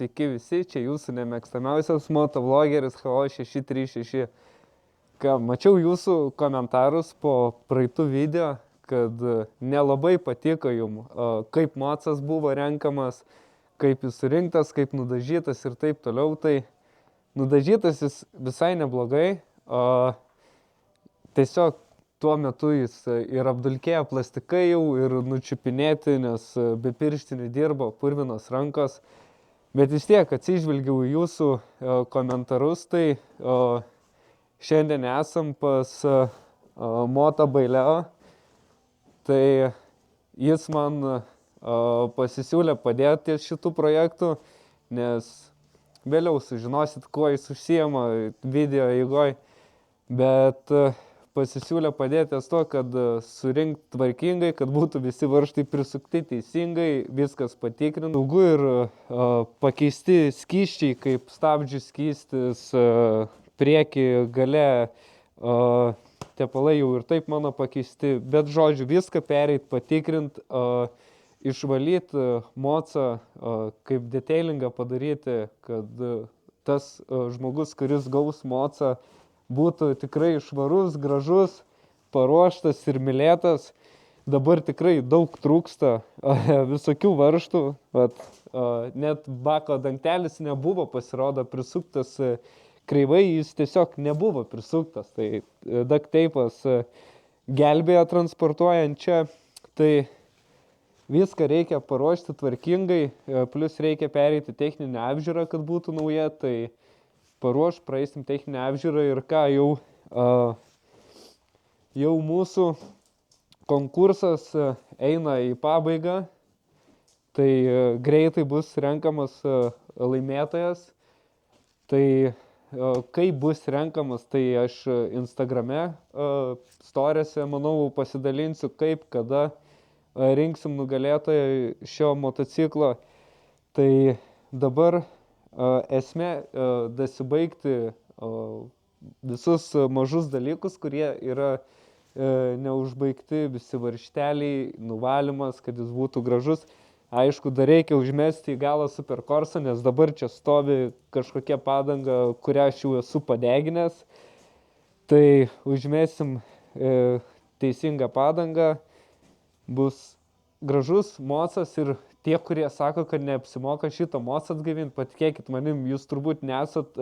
Sveiki visi, čia jūsų nemėgstamiausias motovlogeris HO636. Mačiau jūsų komentarus po praeitų video, kad nelabai patiko jums, kaip mocas buvo renkamas, kaip jis surinktas, kaip nudažytas ir taip toliau. Tai nudažytas jis visai neblogai, tiesiog tuo metu jis ir apdulkėjo plastikai jau, ir nučiupinėti, nes be pirštinių dirbo purvinos rankos. Bet vis tiek atsižvelgiau į jūsų komentarus, tai šiandien esam pas Moto Baileo. Tai jis man pasisiūlė padėti ties šitų projektų, nes vėliau sužinosit, kuo jis užsiema video eigoj. Bet pasisiūlė padėti ties to, kad surinkt tvarkingai, kad būtų visi varžtai prisukti teisingai, viskas patikrinta. Saugu ir pakeisti skysčiai, kaip stabdžių skystis, priekį, gale, tepalai jau ir taip mano pakeisti. Bet žodžiu, viską pereit, patikrint, išvalyti mocą, kaip detailingą padaryti, kad tas žmogus, kuris gaus mocą, būtų tikrai švarus, gražus, paruoštas ir mylėtas. Dabar tikrai daug trūksta visokių varžtų. Net bako dangtelis nebuvo, pasirodo, prisuktas kreivai, jis tiesiog nebuvo prisuktas. Tai duct tape'as gelbėjo transportuojant čia. Tai viską reikia paruošti tvarkingai, plus reikia pereiti techninę apžiūrą, kad būtų nauja. Tai paruoš, praeisim techninę apžiūrą ir ką, jau mūsų konkursas eina į pabaigą, tai greitai bus renkamas laimėtojas. Tai kaip bus renkamas, tai aš Instagrame storiese, manau, pasidalinsiu, kaip, kada rinksim nugalėtoją šio motociklo. Tai dabar esmė dasibaigti visus mažus dalykus, kurie yra neužbaigti, visi varžteliai, nuvalymas, kad jis būtų gražus. Aišku, dar reikia užmesti į galą superkorsą, nes dabar čia stovi kažkokia padanga, kurią aš jau esu padeginęs. Tai užmesim teisingą padangą, bus gražus mocas. Ir tie, kurie sako, kad neapsimoka šitą mocą atgaivinti, patikėkit manim, jūs turbūt nesat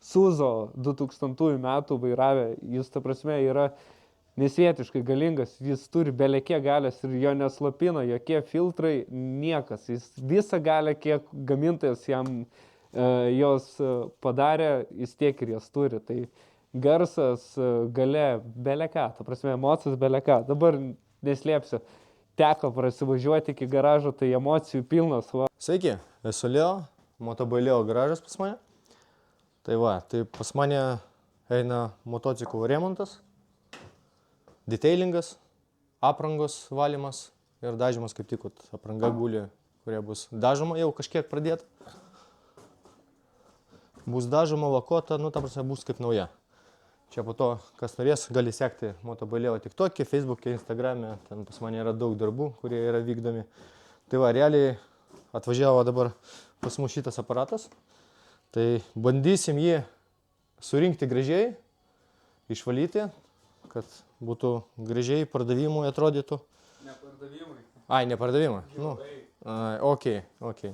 Suzo 2000 metų vairavę. Jis, ta prasme, yra nesvietiškai galingas, jis turi belekiek galės ir jo neslopina jokie filtrai, niekas. Jis visą galę, kiek gamintojas jam jos padarė, jis tiek ir jas turi. Tai garsas, gale, beleką, ta prasme, mocas beleką. Dabar neslėpsiu. Teko prasivažiuoti iki garažo, tai emocijų pilnas. Va. Sveiki, esu Leo, Moto Baileo garažas pas mane. Tai pas mane eina motociklų remontas, detailingas, aprangos valymas ir dažymas, kaip tik apranga guli, kurie bus dažoma jau kažkiek pradėta. Bus dažoma, lakuota, ta prasme, bus kaip nauja. Čia po to, kas norės, gali sekti Moto Baileo TikTok'e, Facebook'e, Instagram'e. Ten pas mane yra daug darbų, kurie yra vykdomi. Tai va, realiai atvažiavo dabar pas mus šitas aparatas. Tai bandysim jį surinkti gražiai, išvalyti, kad būtų gražiai pardavimui atrodytų. Ne pardavimai. Ai, ne pardavimai. Ok.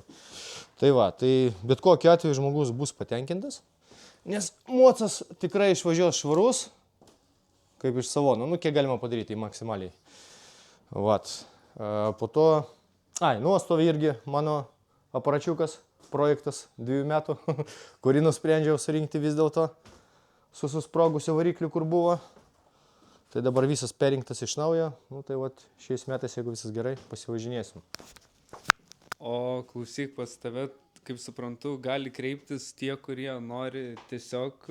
Tai va, tai bet kokiu atveju žmogus bus patenkintas. Nes mocas tikrai išvažiuos švarus, kaip iš salono, kiek galima padaryti maksimaliai. Po to, nuostovi irgi mano aparačiukas, projektas 2 metų, kurį nusprendžiau surinkti vis dėlto su susprogusiu varikliu, kur buvo. Tai dabar visas perinktas iš naujo, tai šiais metais, jeigu visas gerai, pasivažinėsim. O klausyk, pas tave, kaip suprantu, gali kreiptis tie, kurie nori tiesiog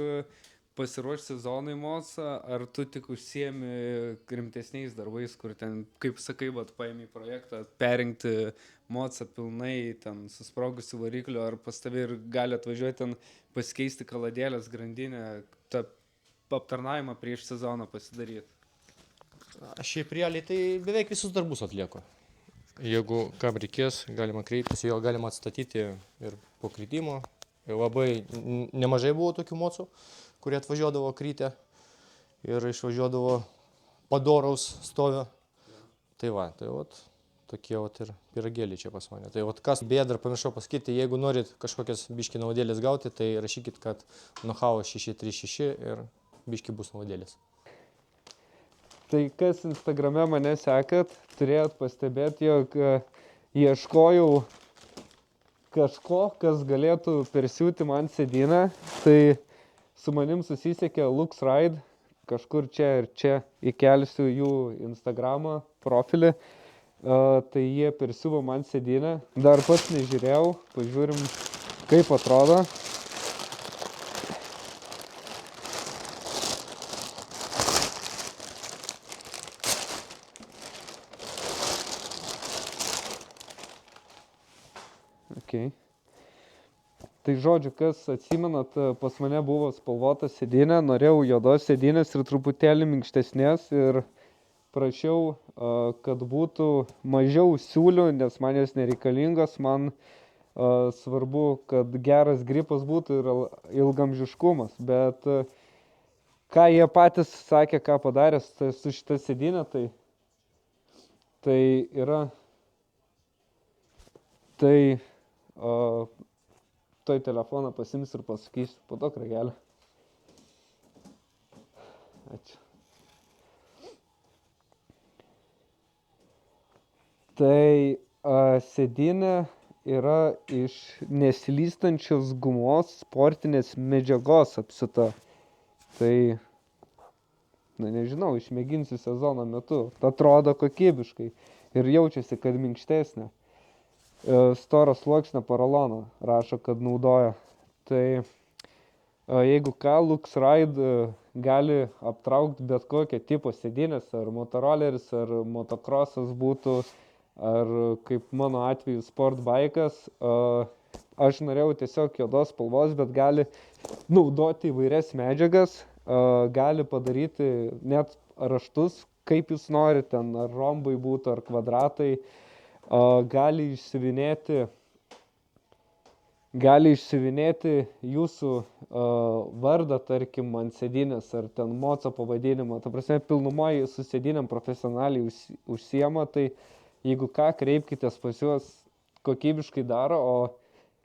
pasiruošti sezonui mocą, ar tu tik užsiemi rimtesniais darbais, kur ten, kaip sakai, paimi projektą, perinkti mocą pilnai, ten susprogusiu varikliu, ar pas tave ir gali atvažiuoti ten pasikeisti kaladėlės grandinę, tą aptarnavimą prieš sezoną pasidaryti? Šiaip realiai tai beveik visus darbus atlieku. Jeigu kam reikės, galima kreiptis, jo galima atstatyti ir po kritimo. Labai nemažai buvo tokių mocų, kurie atvažiuodavo krytę ir išvažiuodavo padoraus stovio. Tai va, tokie ir pyragėliai čia pas mane. Tai kas beje dar pamiršau pasakyti, jeigu norit kažkokias biški naudėlės gauti, tai rašykit, kad Nuhao 636 ir biški bus naudėlės. Tai kas Instagrame mane sekat, turėjot pastebėti, jog ieškojau kažko, kas galėtų persiūti man sėdynę. Tai su manim susisiekė LuxRide, kažkur čia ir čia įkelsiu jų Instagramo profilį. Tai jie persiuvo man sėdynę. Dar pats nežiūrėjau, pažiūrim kaip atrodo. Okay. Tai žodžiu, kas atsimenat, pas mane buvo spalvota sėdynė, norėjau juodos sėdynės ir truputėlį minkštesnės ir prašiau, kad būtų mažiau siūlių, nes man jos nereikalingos, man svarbu, kad geras gripas būtų ir ilgamžiškumas, bet ką jie patys sakė, ką padarė su šitą sėdynę, tai yra toj telefoną pasims ir pasakysiu po to kragelę. Ačiū. Tai sėdynė yra iš neslystančios gumos sportinės medžiagos apsiūta. Tai, nežinau, išmėginsiu sezono metu. Atrodo kokybiškai ir jaučiasi, kad minkštesnė. Storos sluoksnio porolono rašo, kad naudoja. Tai jeigu ką, LuxRide gali aptraukti bet kokią tipo sėdynės, ar motoroleris, ar motocrossas būtų, ar kaip mano atveju sportbaikas. Aš norėjau tiesiog juodos spalvos, bet gali naudoti įvairias medžiagas, gali padaryti net raštus, kaip jūs norite, ten ar rombai būtų, ar kvadratai. Gali išsiuvinėti jūsų vardą, tarkim, ant sėdynės ar ten moco pavadinimą. Ta prasme, pilnumoje su sėdynėm profesionaliai užsiema, tai jeigu ką, kreipkitės pas juos, kokybiškai daro, o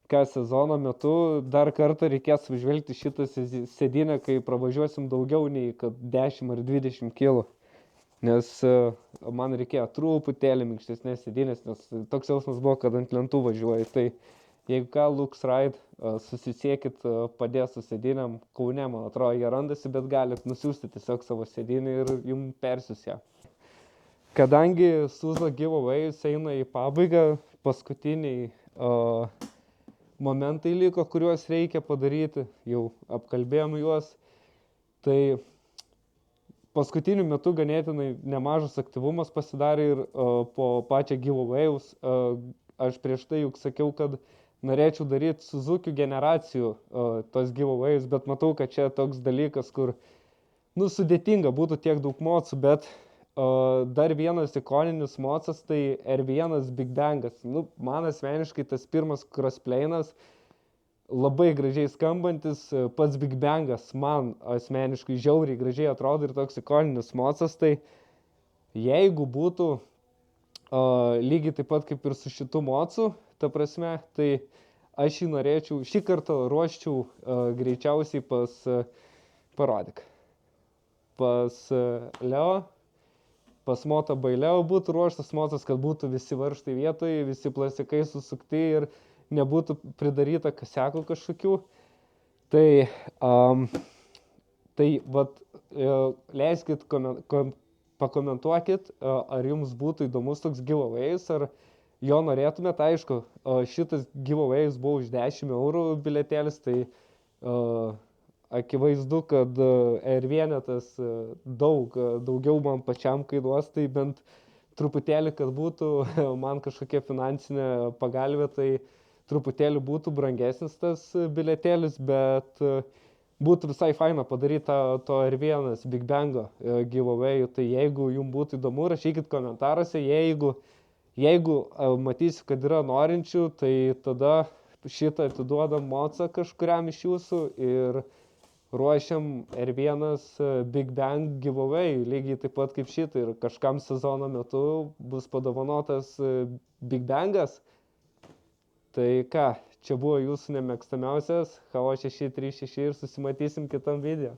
ką sezono metu dar kartą reikės važvelgti šitą sėdynę, kai pravažiuosim daugiau nei kad 10 ar 20 kg. Nes man reikėjo truputėlį minkštesnės sėdynės, nes toks jausmas buvo, kad ant lentų važiuoju. Tai jeigu ką, LuxRide, susisiekit, padės su sėdynėm. Kaune, man atrodo, jie randasi, bet galit nusiųsti tiesiog savo sėdynį ir jums persius ją. Kadangi Suzo giveaway'us eina į pabaigą, paskutiniai momentai liko, kuriuos reikia padaryti, jau apkalbėjom juos, tai paskutiniu metu ganėtinai nemažas aktyvumas pasidarė ir po pačią giveaway'us. Aš prieš tai juk sakiau, kad norėčiau daryti Suzuki generacijų tos giveaway'us, bet matau, kad čia toks dalykas, kur sudėtinga būtų tiek daug mocų, bet dar vienas ikoninis mocas, tai R1 Big Bangas. Man asmeniškai tas pirmas crossplay'as labai gražiai skambantis, pats Big Bangas man asmeniškai žiauriai gražiai atrodo ir toks ikoninis mocas, tai jeigu būtų lygiai taip pat kaip ir su šitu mocu, ta prasme, tai aš jį norėčiau, šį kartą ruoščiau greičiausiai pas Leo, pas Moto by Leo būtų ruoštas mocas, kad būtų visi varžtai vietoje, visi plastikai susukti ir nebūtų pridaryta kasekų kažkokių. Tai leiskit, pakomentuokit, ar jums būtų įdomus toks giveaway'is, ar jo norėtumėt. Aišku, šitas giveaway'is buvo už 10 eurų biletėlis, tai akivaizdu, kad R1 daugiau man pačiam kainuos, tai bent truputėlį, kad būtų man kažkokia finansinė pagalbė, tai truputėlį būtų brangesnis tas biletėlis, bet būtų visai faina padaryti to R1 Big Bango giveaway'ų. Tai jeigu jums būtų įdomu, rašykit komentaruose, jeigu Jeigu matysiu, kad yra norinčių, tai tada šitą atiduodam mocą kažkuriam iš jūsų ir ruošiam R1 Big Bang giveaway, lygiai taip pat kaip šitą. Ir kažkam sezono metu bus padovanotas Big Bangas. Tai ką, čia buvo jūsų nemėgstamiausias HO636 ir susimatysim kitam video.